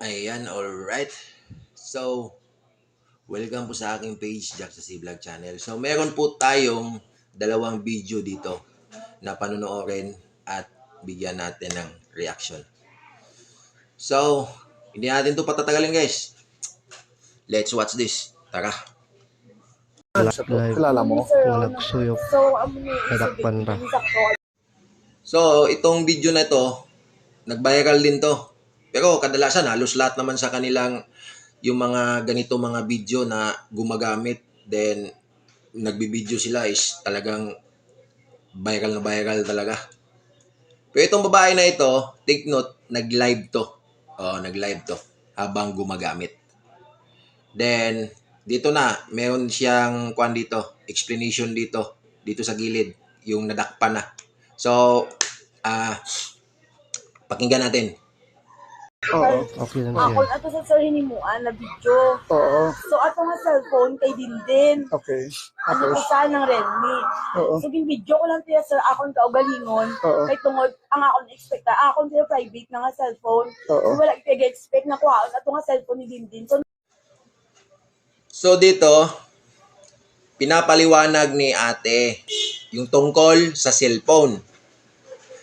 Ayan, alright. So, welcome po sa aking page, Jack sa C Vlog Channel. So, meron po tayong dalawang video dito na panonoorin at bigyan natin ng reaction. So, hindi natin to patatagalin, guys. Let's watch this. Tara. Kilala mo? Nagsuyok. Nadakpan ra. So, itong video na ito, nag-viral din to. Pero kadalasan halos lahat naman sa kanilang yung mga ganito mga video na gumagamit, then nagbibideo sila is talagang viral na viral talaga. Pero itong babae na ito, take note, nag-live to. Nag-live to habang gumagamit. Then, dito na, meron siyang explanation dito sa gilid, yung nadakpan na. So, pakinggan natin. Oo. Okay lang Ako siya. ato sa sir hinimuan na video. Oo. So ato nga cellphone kay Dindin. Okay. Ano ko Tapos? sa ng Redmi. Oo. So video ko lang tiya sir akon kaugalingon. Oo. Kay tungod ang akon expect akon tiya private na nga cellphone. Oo. So wala kay expect na kuhaon ato nga cellphone ni Dindin. So dito, pinapaliwanag ni ate yung tungkol sa cellphone.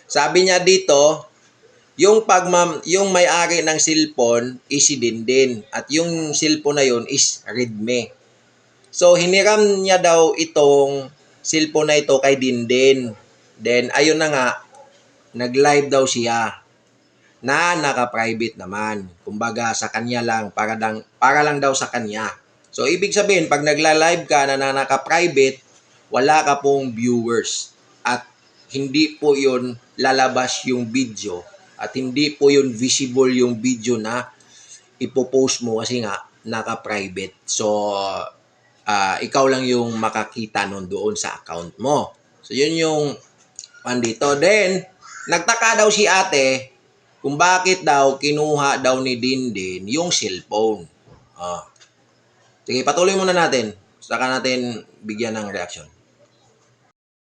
Sabi niya dito, yung may-ari ng cellphone is si Dindin at yung cellphone na yun is Redmi. So hiniram niya daw itong cellphone na ito kay Dindin. Then ayun na nga, nag-live daw siya na naka-private naman. Kumbaga sa kanya lang, para lang daw sa kanya. So ibig sabihin, pag nagla-live ka na naka-private, wala ka pong viewers at hindi po yun lalabas yung video. At hindi po yun visible yung video na ipopost mo kasi nga naka-private. So, ikaw lang yung makakita nun doon sa account mo. So, yun yung andito. Then, nagtaka daw si ate kung bakit daw kinuha daw ni Dindin yung cellphone. Sige, patuloy muna natin. Saka natin bigyan ng reaction.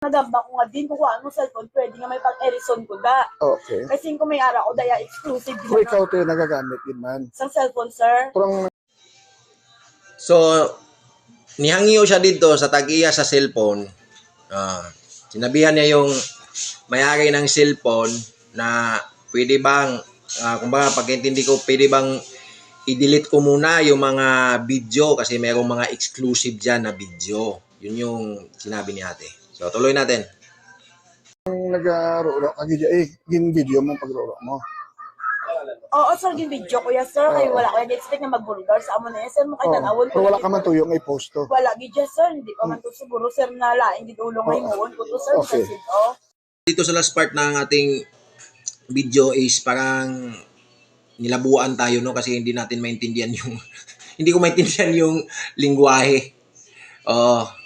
Nadamba ko nga din kung ano cellphone pwede nga may pag-erison ko da. Okay. Kasi kung may ara ko daya exclusive Kung din ikaw tayo nagagamit din man. sa cellphone sir. Kurang So, nihangiyo siya dito sa tag-iya sa cellphone. Sinabihan niya yung may-ari ng cellphone na pwede bang, kumbaga pagkaintindi ko, pwede bang i-delete ko muna yung mga video kasi merong mga exclusive dyan na video. Yun yung sinabi ni ate. So, tuloy natin. nag-roro ka gin-video mo pag-roro mo. Oo sir yung video ko ya sir. Kaya wala ko expect na mag-bulgar sa amo na yan sir. Mukha tanawon. Pero wala ka man tuyong i-post to. Wala gid sir. Hindi pa man to siguro sir na laing gid ulo ngayon ko to sir. Okay. Kasi oh. Dito sa last part ng ating video is parang nilabuan tayo, no, kasi hindi natin maintindihan yung hindi ko maintindihan yung lingwahe.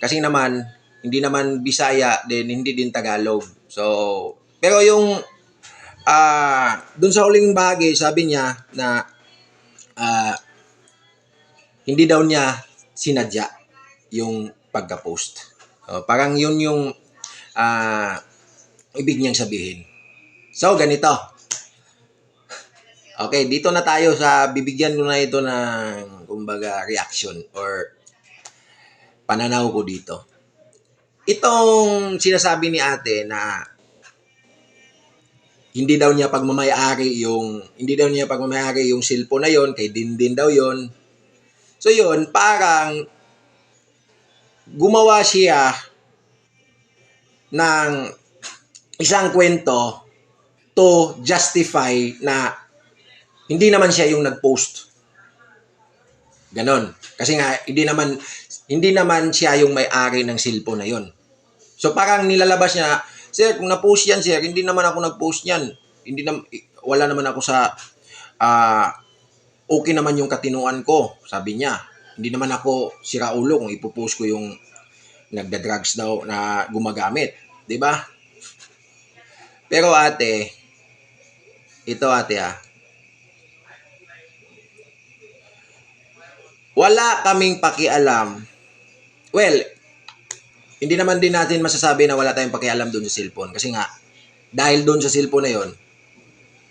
Kasi naman hindi naman Bisaya, then hindi din Tagalog. So, pero yung dun sa huling bahagi, sabi niya na hindi daw niya sinadya yung pagka-post. Parang yun yung ibig niyang sabihin. So, ganito. Okay, dito na tayo sa bibigyan ko na ito ng kumbaga reaction or pananaw ko dito. Itong sinasabi ni ate na hindi daw niya pagmamayari yung cellphone na yon, kay Dindin daw yon. So yun, parang gumawa siya ng isang kwento to justify na hindi naman siya yung nag-post. Ganon. Kasi nga, hindi naman siya yung may-ari ng cellphone na yon. So parang nilalabas niya, sir, kung na-post yan, sir, hindi naman ako nag-post yan. Wala naman ako sa, okay naman yung katinuan ko, sabi niya. Hindi naman ako siraulo kung ipopost ko yung nagda-drugs daw na gumagamit. 'Di ba? Pero ate, ito ate wala kaming pakialam. Well, hindi naman din natin masasabi na wala tayong pakialam doon sa cellphone. Kasi nga, dahil doon sa cellphone na yon,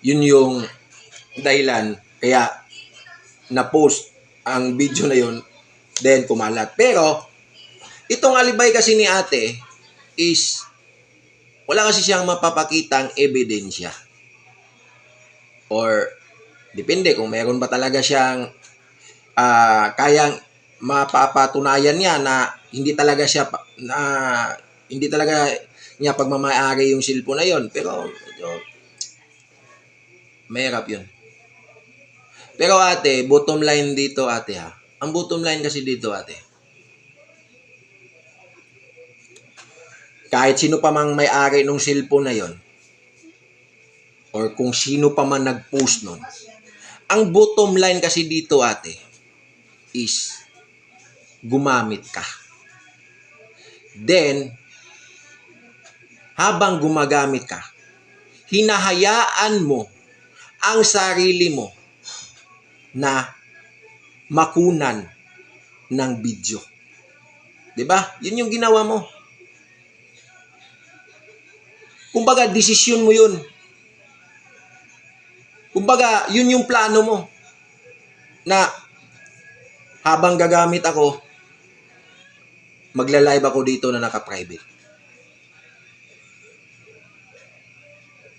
yun yung dahilan. Kaya na-post ang video na yun, then kumalat. Pero, itong alibay kasi ni ate is, wala kasi siyang mapapakitang ebidensya. Or, depende kung meron ba talaga siyang kayang mapapatunayan niya na hindi talaga siya hindi talaga niya pagmamayari yung cellphone na yon. Pero medyo mahirap yun. Pero ate, bottom line dito ate ha. Ang bottom line kasi dito ate, kahit sino pa mang may-ari ng cellphone na yon, or kung sino pa man nag-post nun, ang bottom line kasi dito ate is gumamit ka. Then, habang gumagamit ka, hinahayaan mo ang sarili mo na makunan ng video. 'Di ba? Yun yung ginawa mo. Kumbaga, desisyon mo yun. Kumbaga, yun yung plano mo. Na habang gagamit ako, magla-live ako dito na naka-private.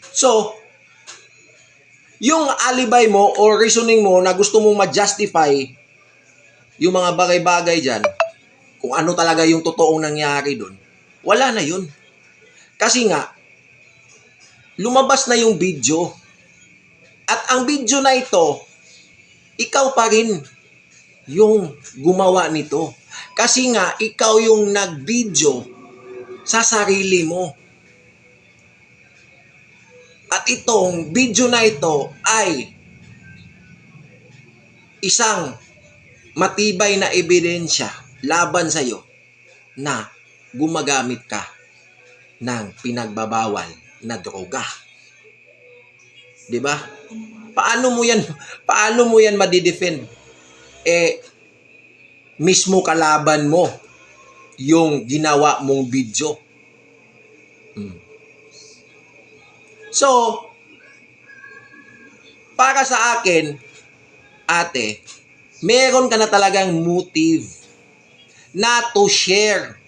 So, yung alibay mo or reasoning mo na gusto mong ma-justify yung mga bagay-bagay dyan, kung ano talaga yung totoong nangyari doon, wala na yun. Kasi nga, lumabas na yung video. At ang video na ito, ikaw pa rin yung gumawa nito. Kasi nga, ikaw yung nag-video sa sarili mo. At itong video na ito ay isang matibay na ebidensya laban sa'yo na gumagamit ka ng pinagbabawal na droga. 'Di ba? Paano mo yan ma-defend? Mismo kalaban mo yung ginawa mong video. So, para sa akin, ate, meron ka na talagang motive na to share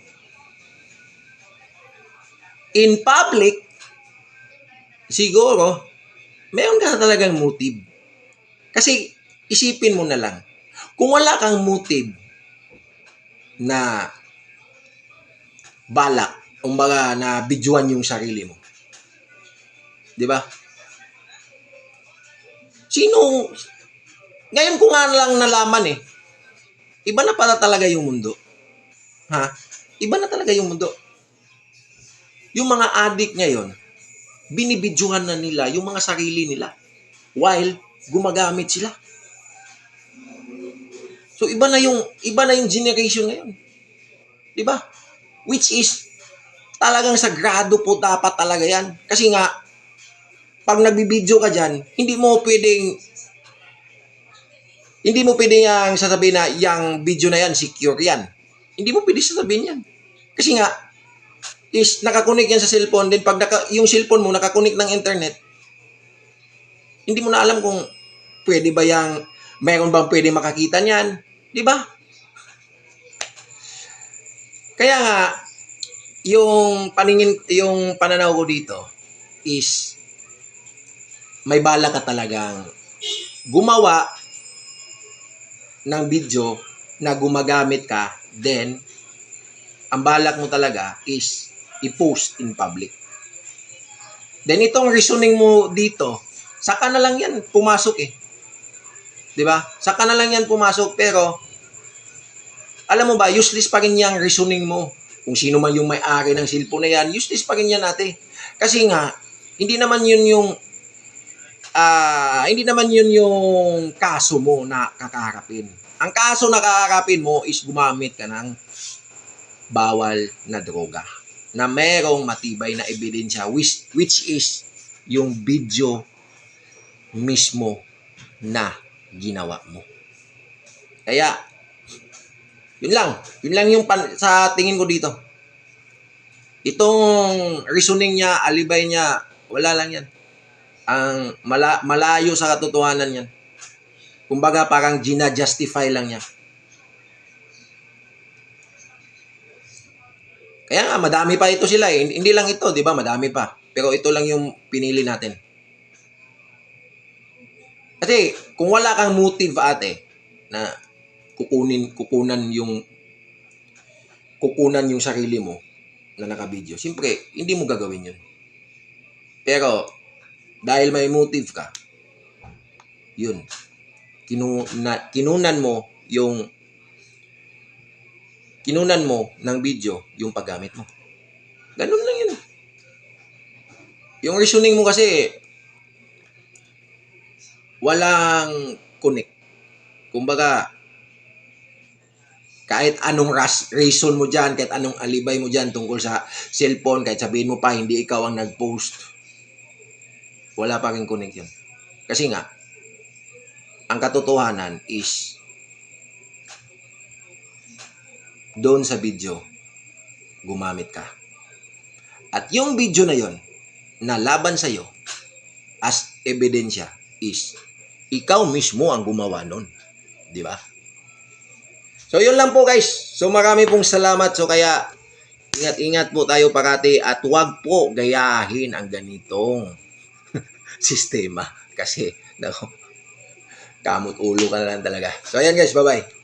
in public. Siguro, meron ka na talagang motive. Kasi, isipin mo na lang, kung wala kang motive na balak, kumbaga na bidyuan yung sarili mo, di ba? Ngayon ko nga lang nalaman iba na pala talaga yung mundo. Ha? Iba na talaga yung mundo. Yung mga addict ngayon, binibidyuhan na nila yung mga sarili nila while gumagamit sila. So iba na yung generation ngayon. 'Di ba? Which is talagang sagrado po dapat talaga 'yan. Kasi nga pag nagbibideo ka diyan, hindi mo pwedeng yang sasabihin na yang video na yan secure yan. Hindi mo pwedeng sasabihin yan. Kasi nga is nakakonek yan sa cellphone, then pag yung cellphone mo nakakonek ng internet, hindi mo na alam kung pwede ba mayroon bang pwede makakita niyan, di ba? Kaya nga yung pananaw ko dito is may bala ka talagang gumawa ng video na gumagamit ka, then ang balak mo talaga is i-post in public. Then itong reasoning mo dito, saka na lang yan pumasok 'Di ba? Saka na lang yan pumasok, pero alam mo ba, useless pa rin yung reasoning mo. Kung sino man yung may-ari ng cellphone na yan, useless pa rin yan ate. Kasi nga, hindi naman yun yung kaso mo na kakaharapin. Ang kaso na kakaharapin mo is gumamit ka ng bawal na droga na merong matibay na ebidensya which is yung video mismo na ginawa mo. Kaya, yun lang yung sa tingin ko dito. Itong reasoning niya, alibay niya, wala lang yan. Ang malayo sa katotohanan yan. Kumbaga parang gina-justify lang niya. Kaya nga, madami pa ito sila eh. Hindi lang ito, di ba? Madami pa. Pero ito lang yung pinili natin. Kasi, kung wala kang motive ate, na kukunan yung sarili mo na nakabideo, siyempre, hindi mo gagawin yun. Pero, dahil may motive ka, yun. Kinunan mo ng video yung paggamit mo. Ganun lang yun. Yung reasoning mo kasi, walang connect. Kumbaga, kahit anong reason mo dyan, kahit anong alibay mo dyan tungkol sa cellphone, kahit sabihin mo pa, hindi ikaw ang nag-post, wala pa rin connect yun. Kasi nga, ang katotohanan is, doon sa video, gumamit ka. At yung video na yon na laban sa'yo, as ebidensya, is, ikaw mismo ang gumawa nun. Di ba? So, yun lang po guys. So, marami pong salamat. So, kaya, ingat-ingat po tayo parati at huwag po gayahin ang ganitong sistema. Kasi, kamot ulo ka na lang talaga. So, ayan guys. Bye-bye.